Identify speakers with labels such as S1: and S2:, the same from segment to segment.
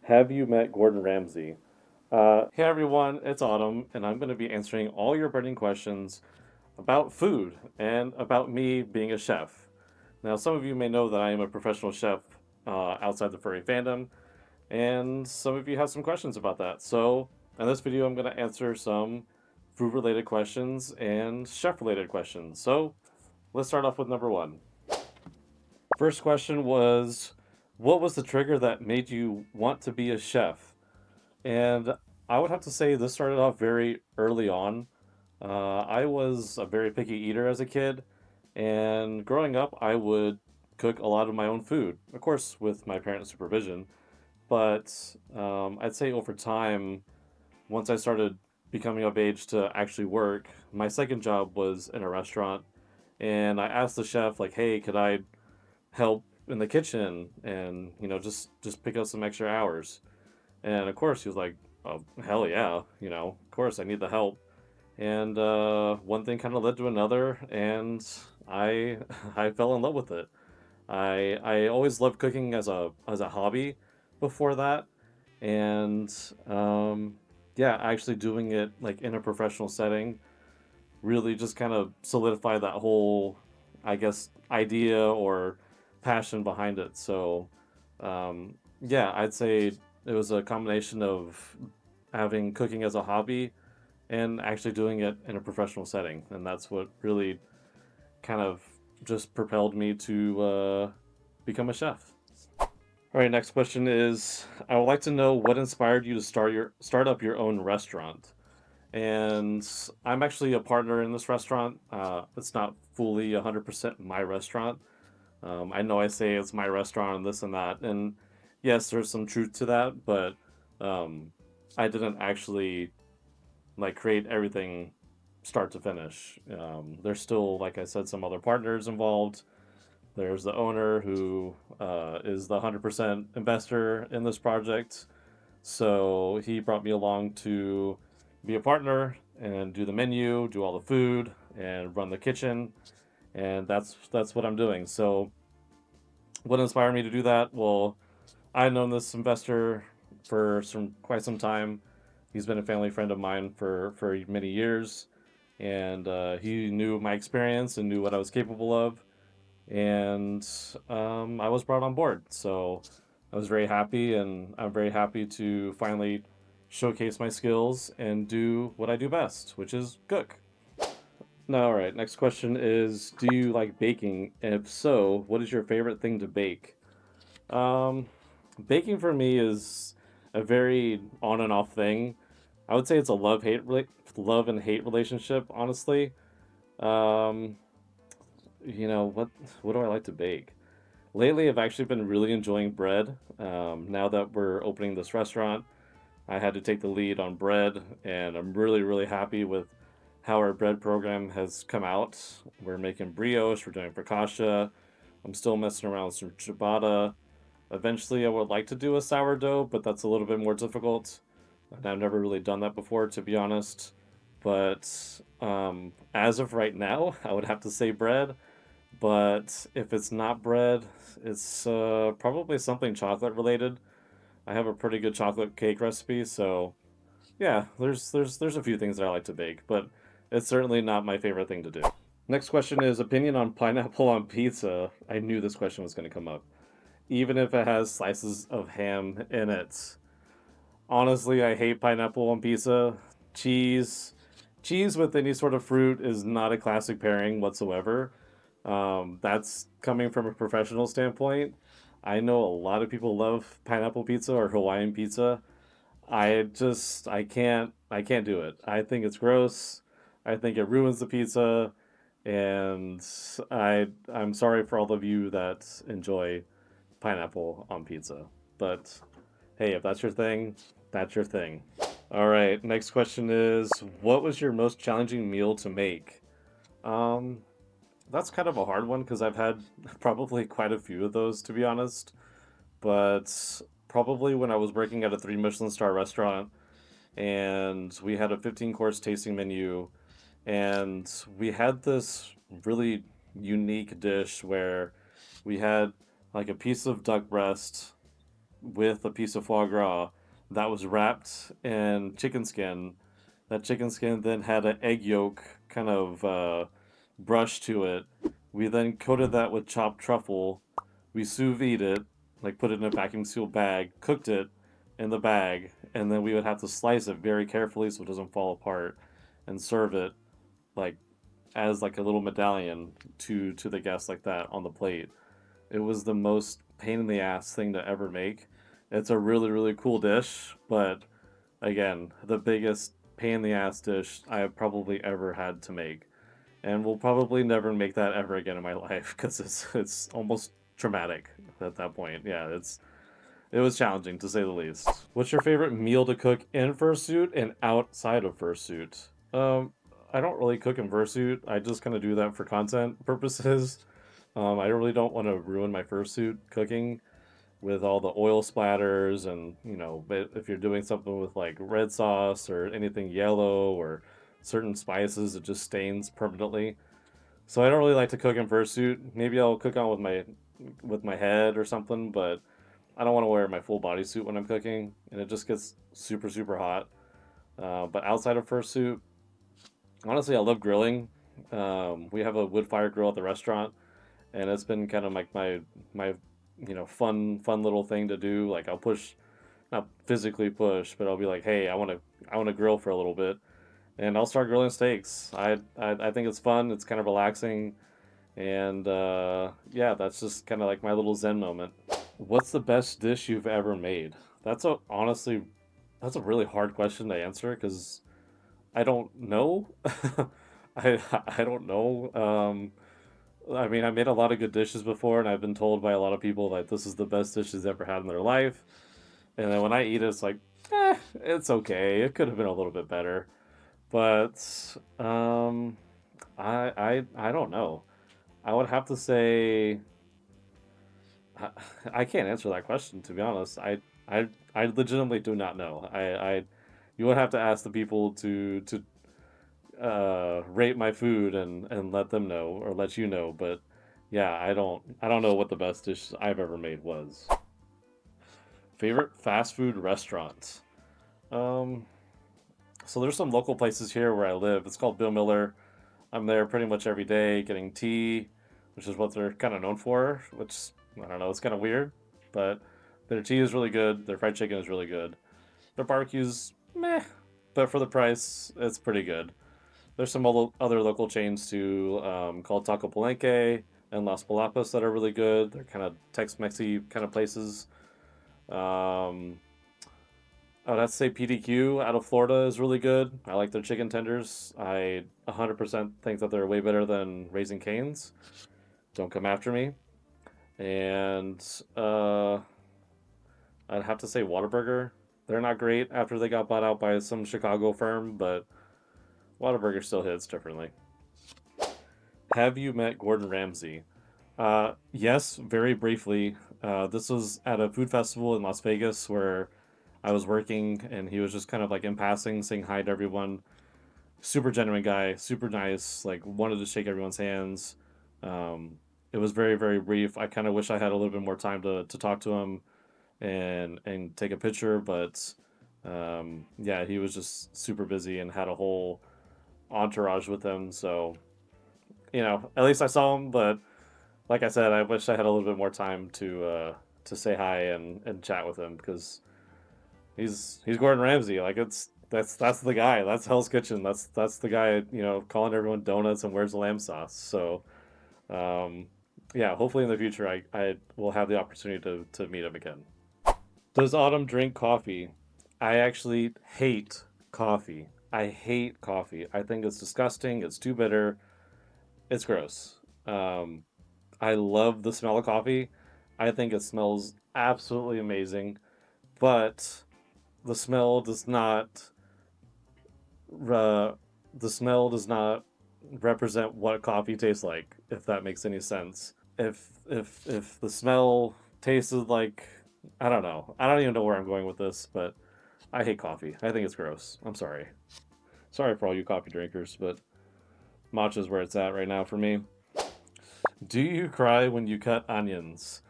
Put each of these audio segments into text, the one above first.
S1: Have you met Gordon Ramsay? Hey everyone, it's Autumn, and I'm going to be answering all your burning questions about food and about me being a chef. Now, some of you may know that I am a professional chef outside the furry fandom, and some of you have some questions about that. So, in this video, I'm going to answer some food related questions and chef related questions. So, let's start off with number one. First question was, what was the trigger that made you want to be a chef? And I would have to say this started off very early on. I was a very picky eater as a kid, and growing up, I would cook a lot of my own food, of course, with my parents' supervision. But I'd say over time, once I started becoming of age to actually work, my second job was in a restaurant, and I asked the chef, like, "Hey, could I help in the kitchen and just pick up some extra hours?" And of course, he was like, "Oh, hell yeah, of course I need the help." And one thing kind of led to another, and I I fell in love with it. I always loved cooking as a hobby before that, and yeah, actually doing it like in a professional setting really just kind of solidified that whole, I guess, idea or passion behind it. So yeah, I'd say it was a combination of having cooking as a hobby and actually doing it in a professional setting, and that's what really kind of just propelled me to become a chef. All right, next question is: I would like to know what inspired you to start up your own restaurant. And I'm actually a partner in this restaurant. It's not fully 100% my restaurant. I know I say it's my restaurant and this and that, and yes, there's some truth to that, but um, I didn't actually like create everything start to finish. There's still, like I said, some other partners involved. There's the owner who is the 100% investor in this project. So he brought me along to be a partner and do the menu, do all the food, and run the kitchen. And that's what I'm doing. So what inspired me to do that? Well, I've known this investor for quite some time. He's been a family friend of mine for many years, and he knew my experience and knew what I was capable of, and I was brought on board. So I was very happy, and I'm very happy to finally showcase my skills and do what I do best, which is cook. Now, all right, next question is: do you like baking? And if so, what is your favorite thing to bake? Um, Baking for me is a very on and off thing. I would say it's a love and hate relationship, honestly. Um, what do I like to bake? Lately, I've actually been really enjoying bread. Now that we're opening this restaurant, I had to take the lead on bread, and I'm really happy with how our bread program has come out. We're making brioche, we're doing focaccia. I'm still messing around with some ciabatta. Eventually, I would like to do a sourdough, but that's a little bit more difficult. And I've never really done that before, to be honest. But as of right now, I would have to say bread. But if it's not bread, it's probably something chocolate related. I have a pretty good chocolate cake recipe, so yeah, there's a few things that I like to bake, but it's certainly not my favorite thing to do. Next question is opinion on pineapple on pizza. I knew this question was going to come up. Even if it has slices of ham in it. Honestly, I hate pineapple on pizza. Cheese, cheese with any sort of fruit is not a classic pairing whatsoever. That's coming from a professional standpoint. I know a lot of people love pineapple pizza or Hawaiian pizza. I can't do it. I think it's gross. I think it ruins the pizza, and I'm sorry for all of you that enjoy pineapple on pizza. But hey, if that's your thing, that's your thing. All right, next question is what was your most challenging meal to make? Um, that's kind of a hard one because I've had probably quite a few of those, to be honest. But probably when I was working at a three Michelin star restaurant and we had a 15-course tasting menu, and we had this really unique dish where we had like a piece of duck breast, with a piece of foie gras that was wrapped in chicken skin. That chicken skin then had an egg yolk kind of brush to it. We then coated that with chopped truffle. We sous vide it, like put it in a vacuum sealed bag, cooked it in the bag, and then we would have to slice it very carefully so it doesn't fall apart, and serve it like as like a little medallion to the guests like that on the plate. It was the most pain in the ass thing to ever make. It's a really really cool dish, but again, the biggest pain in the ass dish I have probably ever had to make, and will probably never make that ever again in my life because it's almost traumatic at that point. Yeah, it was challenging to say the least. What's your favorite meal to cook in Fursuit and outside of Fursuit? I don't really cook in Fursuit. I just kind of do that for content purposes. I really don't want to ruin my Fursuit cooking with all the oil splatters, and but if you're doing something with like red sauce or anything yellow or certain spices, it just stains permanently. So I don't really like to cook in fursuit. Maybe I'll cook on with my head or something, but I don't want to wear my full bodysuit when I'm cooking, and it just gets super super hot. But outside of fursuit, honestly, I love grilling. We have a wood fire grill at the restaurant, and it's been kind of like my fun little thing to do. Like I'll push, not physically push, but I'll be like, hey, I want to grill for a little bit, and I'll start grilling steaks. I think it's fun. It's kind of relaxing, and yeah, that's just kind of like my little zen moment. What's the best dish you've ever made? Honestly, that's a really hard question to answer because I don't know. I don't know. I mean, I made a lot of good dishes before, and I've been told by a lot of people that this is the best dish they've ever had in their life. And then when I eat it, it's like, it's okay. It could have been a little bit better. But I don't know. I would have to say I, I can't answer that question, to be honest. I legitimately do not know. You would have to ask the people to rate my food and let them know or let you know. But yeah, I don't know what the best dish I've ever made was. Favorite fast food restaurant. Um, so there's some local places here where I live. It's called Bill Miller. I'm there pretty much every day getting tea, which is what they're kind of known for. Which I don't know, it's kind of weird, but their tea is really good. Their fried chicken is really good. Their barbecue's meh, but for the price, it's pretty good. There's some other local chains too, called Taco Palenque and Las Palapas that are really good. They're kind of Tex-Mexy kind of places. Um, I would have to say PDQ out of Florida is really good. I like their chicken tenders. I 100% think that they're way better than Raising Cane's. Don't come after me. And I'd have to say Whataburger. They're not great after they got bought out by some Chicago firm, but Whataburger still hits differently. Have you met Gordon Ramsay? Yes, very briefly. This was at a food festival in Las Vegas where I was working, and he was just kind of like in passing, saying hi to everyone. Super genuine guy, super nice. Like wanted to shake everyone's hands. Um, it was very very brief. I kind of wish I had a little bit more time to talk to him and take a picture, but yeah, he was just super busy and had a whole entourage with him. So at least I saw him. But like I said, I wish I had a little bit more time to say hi and chat with him because he's Gordon Ramsay. Like that's the guy. That's Hell's Kitchen. That's the guy. Calling everyone donuts and where's the lamb sauce. So um, yeah, hopefully in the future I will have the opportunity to meet him again. Does Autumn drink coffee? I actually hate coffee. I hate coffee. I think it's disgusting. It's too bitter. It's gross. Um, I love the smell of coffee. I think it smells absolutely amazing, but the smell does not uh, the smell does not represent what coffee tastes like, if that makes any sense. If the smell tasted like, I don't know. I don't even know where I'm going with this, but I hate coffee. I think it's gross. I'm sorry. Sorry for all you coffee drinkers, but matcha's where it's at right now for me. Do you cry when you cut onions?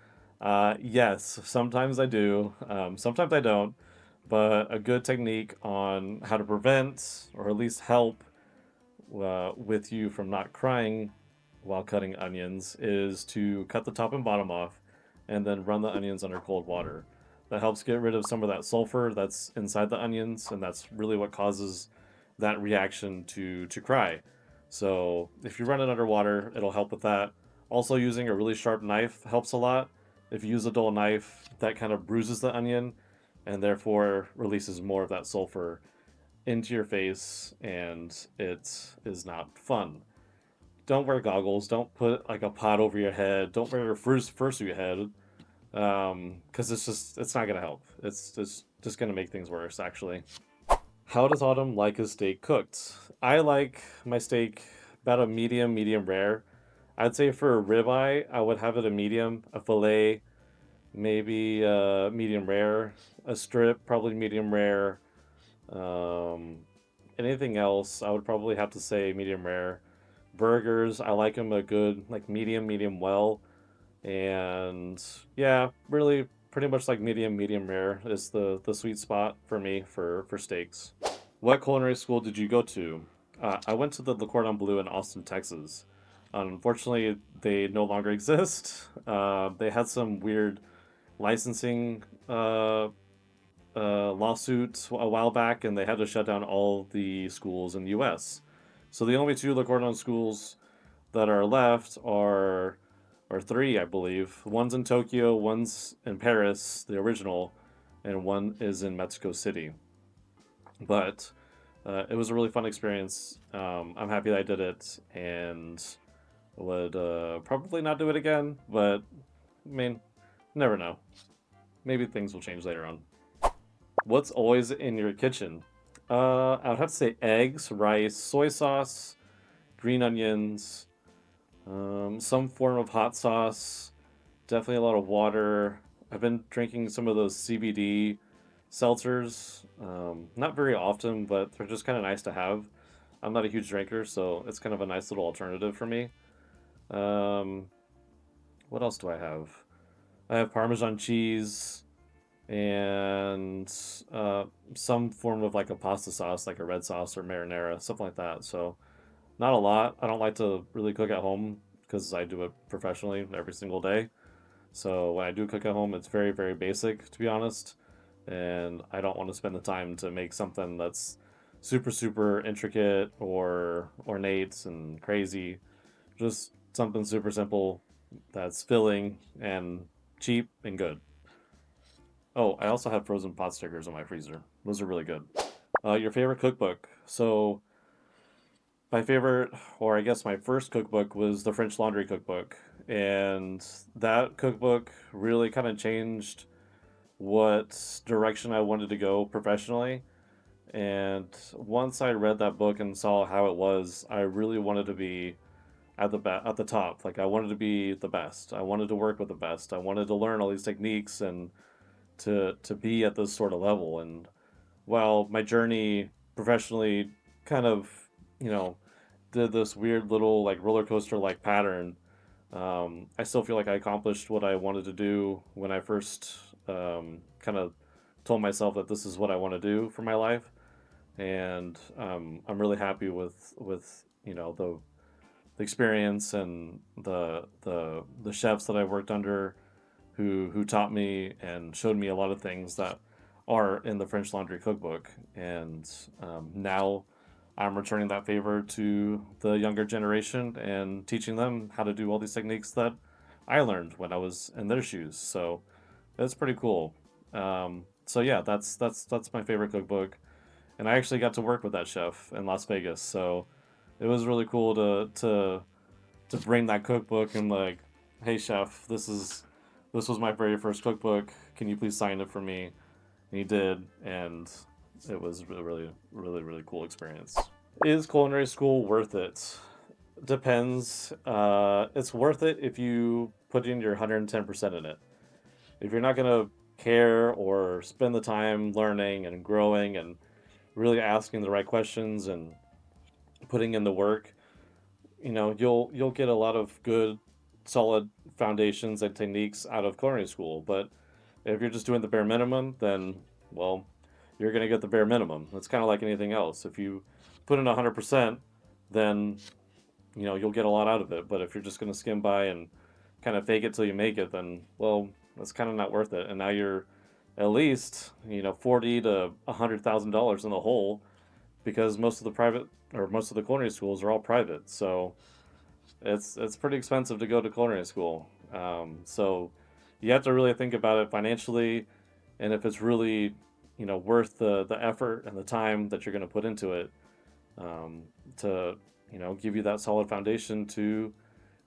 S1: Yes, sometimes I do. Sometimes I don't. But a good technique on how to prevent or at least help with you from not crying while cutting onions is to cut the top and bottom off and then run the onions under cold water. That helps get rid of some of that sulfur that's inside the onions, and that's really what causes that reaction to cry. So if you run it underwater, it'll help with that. Also, using a really sharp knife helps a lot. If you use a dull knife, that kind of bruises the onion and therefore releases more of that sulfur into your face, and it is not fun. Don't wear goggles. Don't put like a pot over your head. Don't wear a fursuit head, because it's not gonna help. It's just gonna make things worse. Actually, how does Autumn like his steak cooked? I like my steak about a medium rare. I'd say for a ribeye, I would have it a medium, a fillet, maybe medium rare, a strip, probably medium rare. Um, Anything else, I would probably have to say medium rare. Burgers, I like them a good like medium well, and yeah, really pretty much like medium rare is the sweet spot for me for steaks. What culinary school did you go to? I went to the Le Cordon Bleu in Austin, Texas. Unfortunately, they no longer exist. They had some weird licensing lawsuit a while back, and they had to shut down all the schools in the U.S. So the only two Le Cordon schools that are left are three, I believe. One's in Tokyo, one's in Paris, the original, and one is in Mexico City. But it was a really fun experience. I'm happy that I did it, and would probably not do it again. But I mean, never know. Maybe things will change later on. What's always in your kitchen? I would have to say eggs, rice, soy sauce, green onions, some form of hot sauce, definitely a lot of water. I've been drinking some of those CBD seltzers, not very often, but they're just kind of nice to have. I'm not a huge drinker, so it's kind of a nice little alternative for me. Um, what else do I have? I have Parmesan cheese and some form of like a pasta sauce, like a red sauce or marinara, something like that. So not a lot. I don't like to really cook at home because I do it professionally every single day. So when I do cook at home, it's very basic, to be honest. And I don't want to spend the time to make something that's super intricate or ornate and crazy. Just something super simple that's filling and cheap and good. Oh, I also have frozen pot stickers in my freezer. Those are really good. Your favorite cookbook? So my favorite, or I guess my first cookbook was the French Laundry cookbook, and that cookbook really kind of changed what direction I wanted to go professionally. And once I read that book and saw how it was, I really wanted to be at the top. Like I wanted to be the best. I wanted to work with the best. I wanted to learn all these techniques and to be at this sort of level. And while my journey professionally kind of, you know, did this weird little like roller coaster like pattern, I still feel like I accomplished what I wanted to do when I first kind of told myself that this is what I want to do for my life, and I'm really happy with the experience and the chefs that I worked under, who taught me and showed me a lot of things that are in the French Laundry cookbook, and now I'm returning that favor to the younger generation and teaching them how to do all these techniques that I learned when I was in their shoes. So that's pretty cool. So yeah, that's my favorite cookbook, and I actually got to work with that chef in Las Vegas. So it was really cool to bring that cookbook and like, hey chef, this was my very first cookbook. Can you please sign it for me? And he did, and it was a really cool experience. Is culinary school worth it? Depends. It's worth it if you put in your 110% in it. If you're not gonna care or spend the time learning and growing and really asking the right questions and putting in the work, you'll get a lot of good solid foundations and techniques out of culinary school. But if you're just doing the bare minimum, then, well, you're going to get the bare minimum. It's kind of like anything else. If you put in 100%, then, you'll get a lot out of it. But if you're just going to skim by and kind of fake it till you make it, then, well, that's kind of not worth it. And now you're at least, $40 to $100,000 in the hole, because most of the culinary schools are all private. So it's pretty expensive to go to culinary school. So you have to really think about it financially, and if it's really, worth the effort and the time that you're going to put into it, to, give you that solid foundation to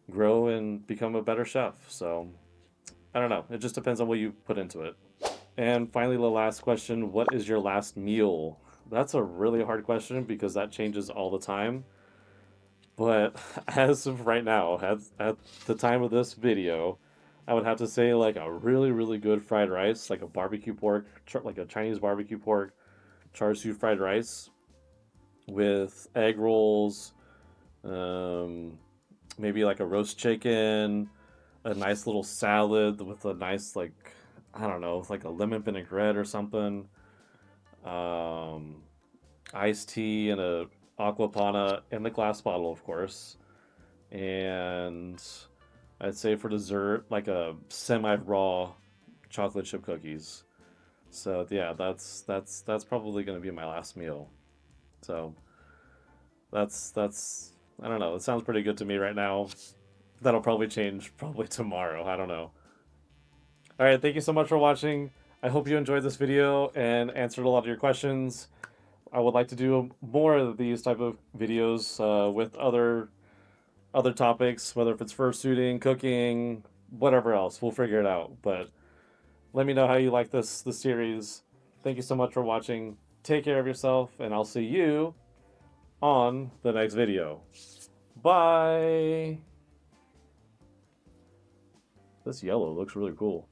S1: grow and become a better chef. So I don't know. It just depends on what you put into it. And finally, the last question: what is your last meal? That's a really hard question because that changes all the time. But as of right now, at the time of this video, I would have to say like a really, really good fried rice, like a barbecue pork, like a Chinese barbecue pork, char siu fried rice with egg rolls, um, maybe like a roast chicken, a nice little salad with a nice, like, I don't know, like a lemon vinaigrette or something. Um, Iced tea and a aqua panna in the glass bottle, of course. And I'd say for dessert, like a semi-raw chocolate chip cookies. So yeah, that's probably gonna be my last meal. So that's I don't know. It sounds pretty good to me right now. That'll probably change probably tomorrow. I don't know. All right, thank you so much for watching. I hope you enjoyed this video and answered a lot of your questions. I would like to do more of these type of videos with other topics, whether if it's fursuiting, cooking, whatever else. We'll figure it out. But let me know how you like this series. Thank you so much for watching. Take care of yourself, and I'll see you on the next video. Bye! This yellow looks really cool.